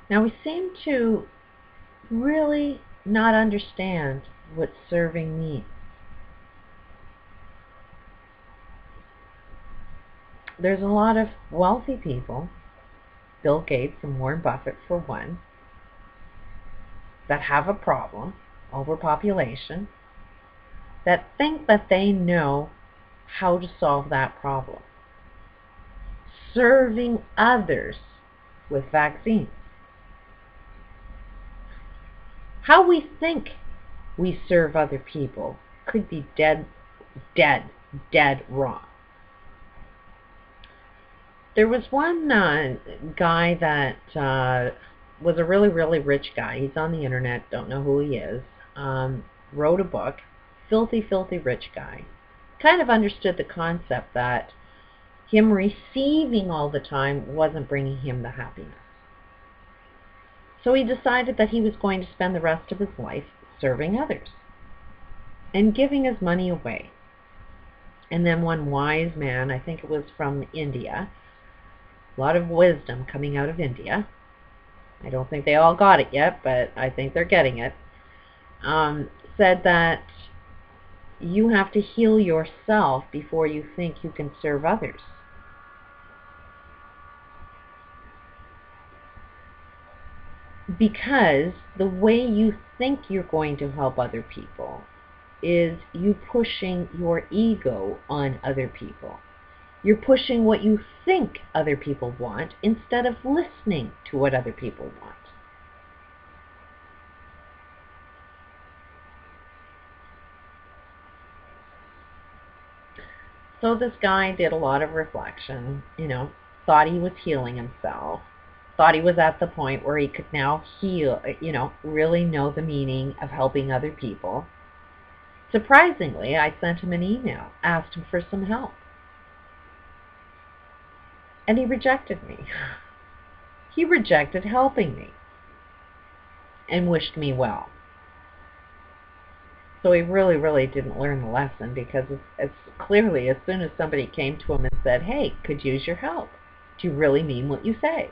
Now we seem to really not understand what serving means. There's a lot of wealthy people, Bill Gates and Warren Buffett for one, that have a problem, overpopulation, that think that they know how to solve that problem. Serving others with vaccines. How we think we serve other people could be dead wrong. There was one guy that was a really rich guy. He's on the internet, don't know who he is. Wrote a book, filthy rich guy. Kind of understood the concept that him receiving all the time wasn't bringing him the happiness. So he decided that he was going to spend the rest of his life serving others and giving his money away. And then one wise man, I think it was from India, a lot of wisdom coming out of India. I don't think they all got it yet, but I think they're getting it. Said that you have to heal yourself before you think you can serve others. Because the way you think you're going to help other people is you pushing your ego on other people. You're pushing what you think other people want instead of listening to what other people want. So this guy did a lot of reflection, thought he was healing himself, thought he was at the point where he could now heal, really know the meaning of helping other people. Surprisingly, I sent him an email, asked him for some help. And he rejected me. He rejected helping me and wished me well. So he really didn't learn the lesson, because it's clearly, as soon as somebody came to him and said, hey, could use your help, do you really mean what you say?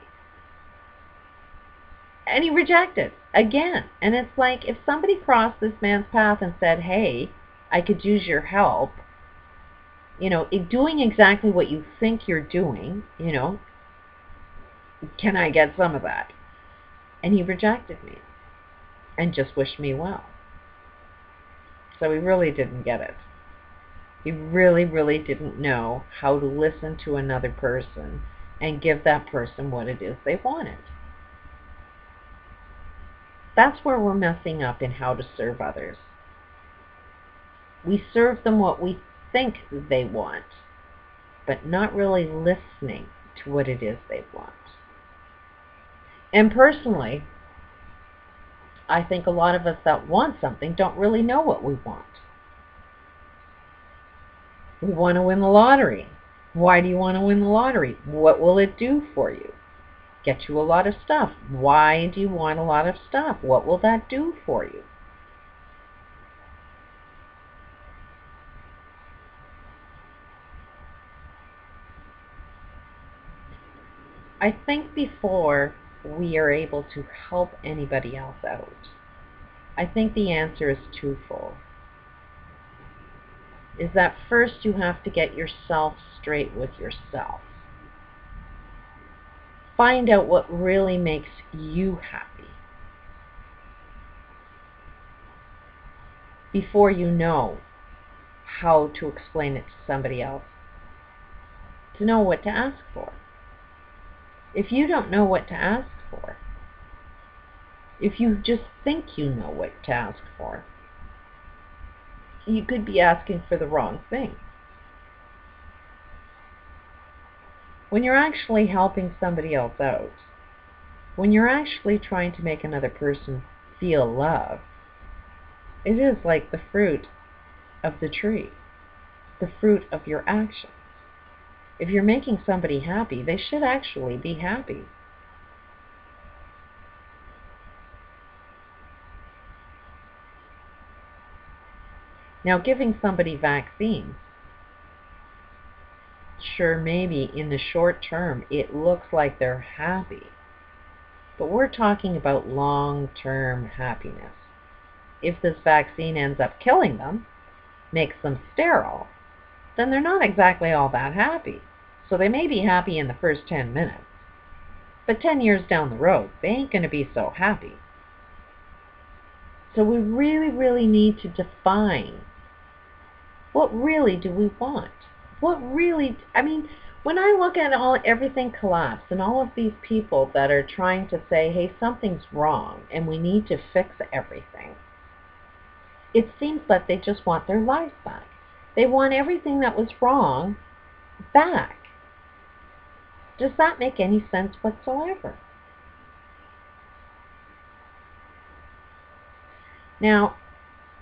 And he rejected again. And it's like, if somebody crossed this man's path and said, hey, I could use your help, doing exactly what you think you're doing, can I get some of that? And he rejected me and just wished me well. So he really didn't get it. He really didn't know how to listen to another person and give that person what it is they wanted. That's where we're messing up in how to serve others. We serve them what we think they want, but not really listening to what it is they want. And personally, I think a lot of us that want something don't really know what we want. We want to win the lottery. Why do you want to win the lottery? What will it do for you? Get you a lot of stuff. Why do you want a lot of stuff? What will that do for you? I think before we are able to help anybody else out, I think the answer is twofold. Is that first you have to get yourself straight with yourself. Find out what really makes you happy before you know how to explain it to somebody else, to know what to ask for. If you don't know what to ask for, if you just think you know what to ask for, you could be asking for the wrong thing. When you're actually helping somebody else out, when you're actually trying to make another person feel love, it is like the fruit of the tree, the fruit of your actions. If you're making somebody happy, they should actually be happy. Now, giving somebody vaccines, sure, maybe in the short term it looks like they're happy, But we're talking about long-term happiness. If this vaccine ends up killing them, makes them sterile, then they're not exactly all that happy. So they may be happy in the first 10 minutes, but 10 years down the road, they ain't going to be so happy. So we really, really need to define, what really do we want? What really, I mean, when I look at everything collapse and all of these people that are trying to say, hey, something's wrong and we need to fix everything, it seems that they just want their lives back. They want everything that was wrong back. Does that make any sense whatsoever? Now,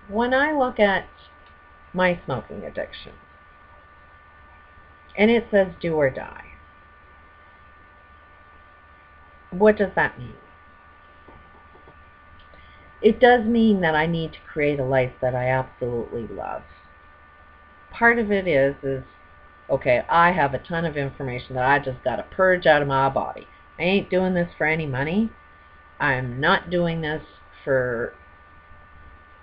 when I look at my smoking addiction, and it says do or die, what does that mean? It does mean that I need to create a life that I absolutely love. Part of it is okay, I have a ton of information that I just got to purge out of my body. I ain't doing this for any money. I'm not doing this for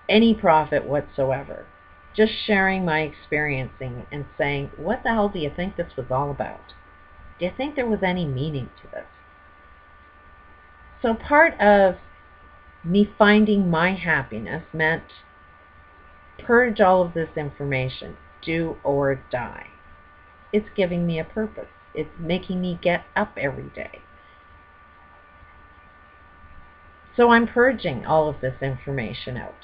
any profit whatsoever. Just sharing my experiencing and saying, what the hell do you think this was all about? Do you think there was any meaning to this? So part of me finding my happiness meant purge all of this information, do or die. It's giving me a purpose. It's making me get up every day. So I'm purging all of this information out.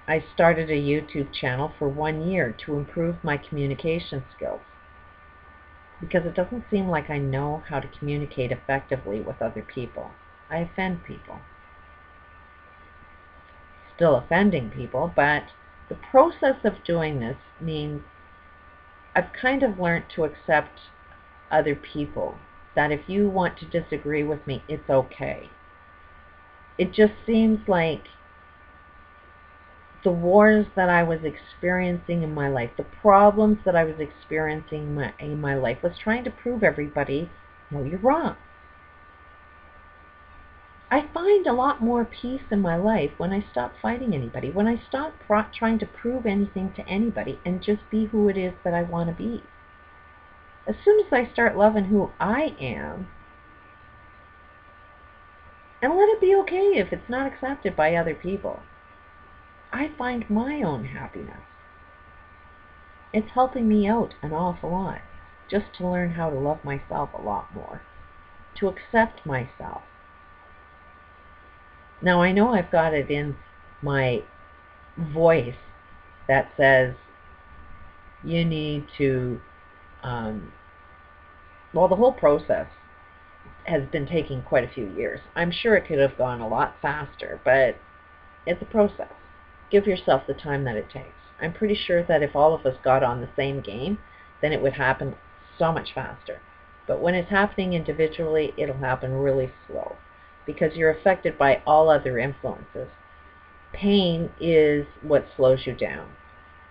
I started a YouTube channel for 1 year to improve my communication skills, because it doesn't seem like I know how to communicate effectively with other people. I offend people. Still offending people, but the process of doing this means I've kind of learned to accept other people, that if you want to disagree with me, it's okay. It just seems like the wars that I was experiencing in my life, the problems that I was experiencing in my life, was trying to prove everybody, no, you're wrong. I find a lot more peace in my life when I stop fighting anybody, when I stop trying to prove anything to anybody and just be who it is that I want to be. As soon as I start loving who I am, and let it be okay if it's not accepted by other people, I find my own happiness. It's helping me out an awful lot, just to learn how to love myself a lot more, to accept myself. Now, I know I've got it in my voice that says you need to, well, the whole process has been taking quite a few years. I'm sure it could have gone a lot faster, but it's a process. Give yourself the time that it takes. I'm pretty sure that if all of us got on the same game, then it would happen so much faster. But when it's happening individually, it'll happen really slow, because you're affected by all other influences. Pain is what slows you down.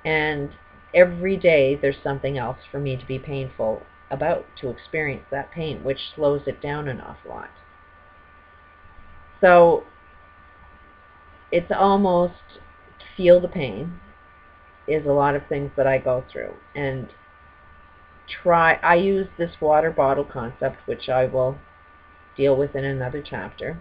And every day there's something else for me to be painful about, to experience that pain, which slows it down an awful lot. So it's almost, to feel the pain is a lot of things that I go through. And I use this water bottle concept, which I will deal with in another chapter.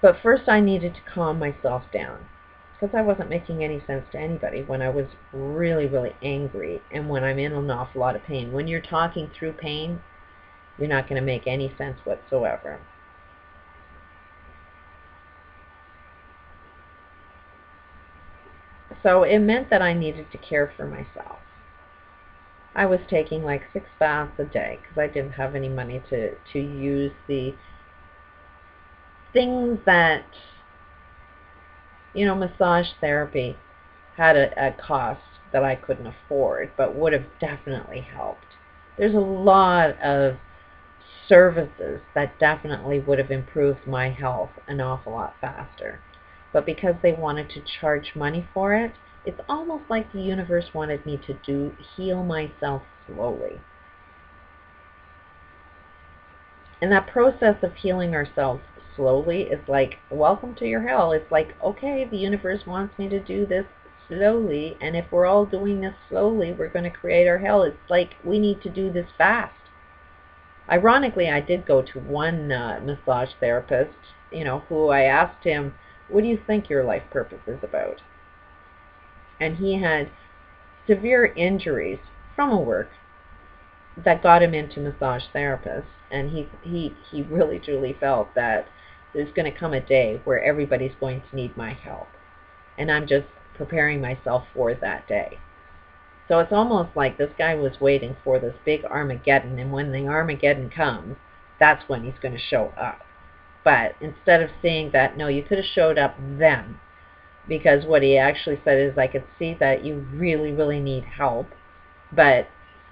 But first I needed to calm myself down, because I wasn't making any sense to anybody when I was really, really angry and when I'm in an awful lot of pain. When you're talking through pain, you're not going to make any sense whatsoever. So it meant that I needed to care for myself. I was taking like 6 baths a day because I didn't have any money to use the things that, massage therapy had a cost that I couldn't afford, but would have definitely helped. There's a lot of services that definitely would have improved my health an awful lot faster. But because they wanted to charge money for it, it's almost like the universe wanted me to heal myself slowly. And that process of healing ourselves slowly is like, welcome to your hell. It's like, okay, the universe wants me to do this slowly, and if we're all doing this slowly, we're going to create our hell. It's like we need to do this fast. Ironically, I did go to one massage therapist, who I asked him, what do you think your life purpose is about? And he had severe injuries from a work that got him into massage therapist, and he really truly felt that there's going to come a day where everybody's going to need my help, and I'm just preparing myself for that day. So it's almost like this guy was waiting for this big Armageddon, and when the Armageddon comes, that's when he's going to show up. But instead of saying that, no, you could have showed up then, because what he actually said is, I could see that you really, really need help, but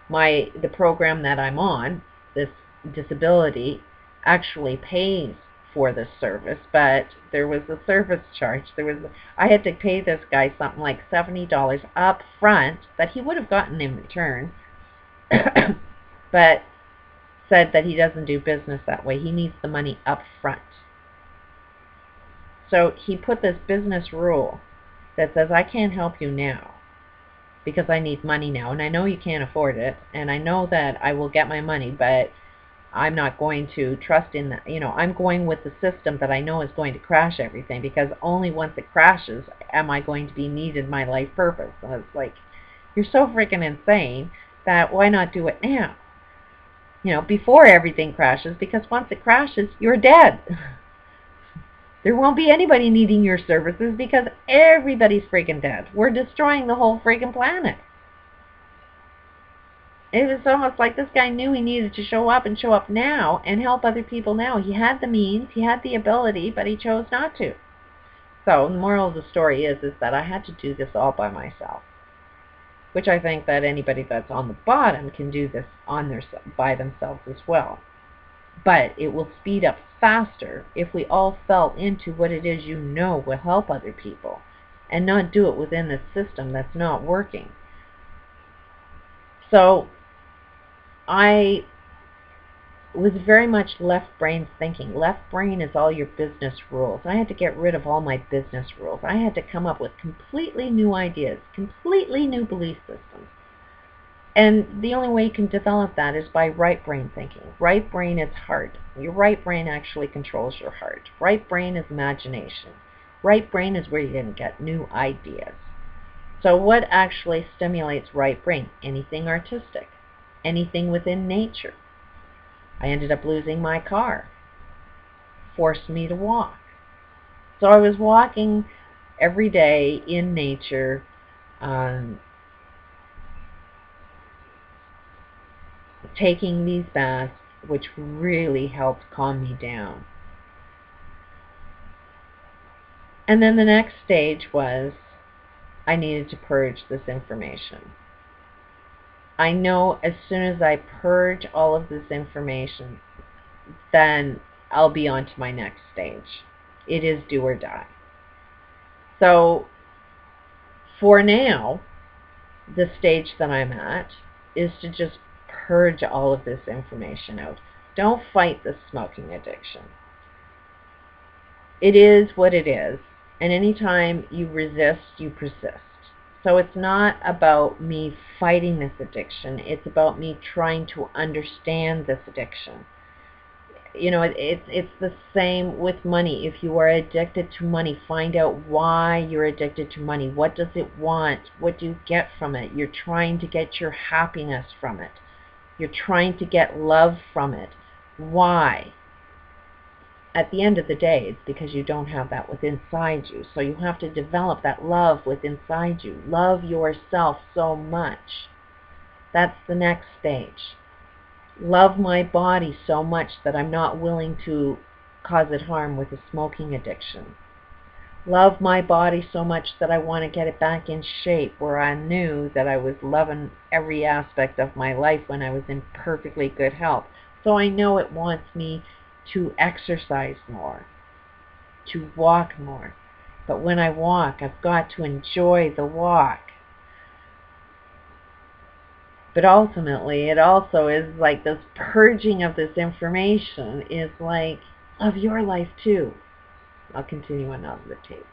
the program that I'm on, this disability, actually pays for this service, but there was a service charge. I had to pay this guy something like $70 up front that he would have gotten in return, but said that he doesn't do business that way. He needs the money up front. So he put this business rule that says, I can't help you now because I need money now, and I know you can't afford it, and I know that I will get my money, but I'm not going to trust in that. I'm going with the system that I know is going to crash everything, because only once it crashes am I going to be needed my life purpose. And it's like, you're so freaking insane that why not do it now? Before everything crashes, because once it crashes, you're dead. There won't be anybody needing your services because everybody's freaking dead. We're destroying the whole freaking planet. It was almost like this guy knew he needed to show up now and help other people now. He had the means, he had the ability, but he chose not to. So the moral of the story is that I had to do this all by myself, which I think that anybody that's on the bottom can do this by themselves as well. But it will speed up faster if we all fell into what it is will help other people, and not do it within the system that's not working. So I was very much left brain thinking. Left brain is all your business rules. I had to get rid of all my business rules. I had to come up with completely new ideas, completely new belief systems. And the only way you can develop that is by right brain thinking. Right brain is heart. Your right brain actually controls your heart. Right brain is imagination. Right brain is where you're going to get new ideas. So what actually stimulates right brain? Anything artistic. Anything within nature. I ended up losing my car. Forced me to walk. So I was walking every day in nature, taking these baths, which really helped calm me down. And then the next stage was I needed to purge this information. I know as soon as I purge all of this information, then I'll be on to my next stage. It is do or die. So for now, the stage that I'm at is to just purge all of this information out. Don't fight the smoking addiction. It is what it is, and anytime you resist, you persist. So it's not about me fighting this addiction, it's about me trying to understand this addiction. It's the same with money. If you are addicted to money, find out why you're addicted to money. What does it want? What do you get from it? You're trying to get your happiness from it. You're trying to get love from it. Why? At the end of the day, it's because you don't have that within inside you. So you have to develop that love within inside you. Love yourself so much. That's the next stage. Love my body so much that I'm not willing to cause it harm with a smoking addiction. Love my body so much that I want to get it back in shape, where I knew that I was loving every aspect of my life when I was in perfectly good health. So I know it wants me to exercise more, to walk more. But when I walk, I've got to enjoy the walk. But ultimately, it also is like this purging of this information is like of your life too. I'll continue on the tape.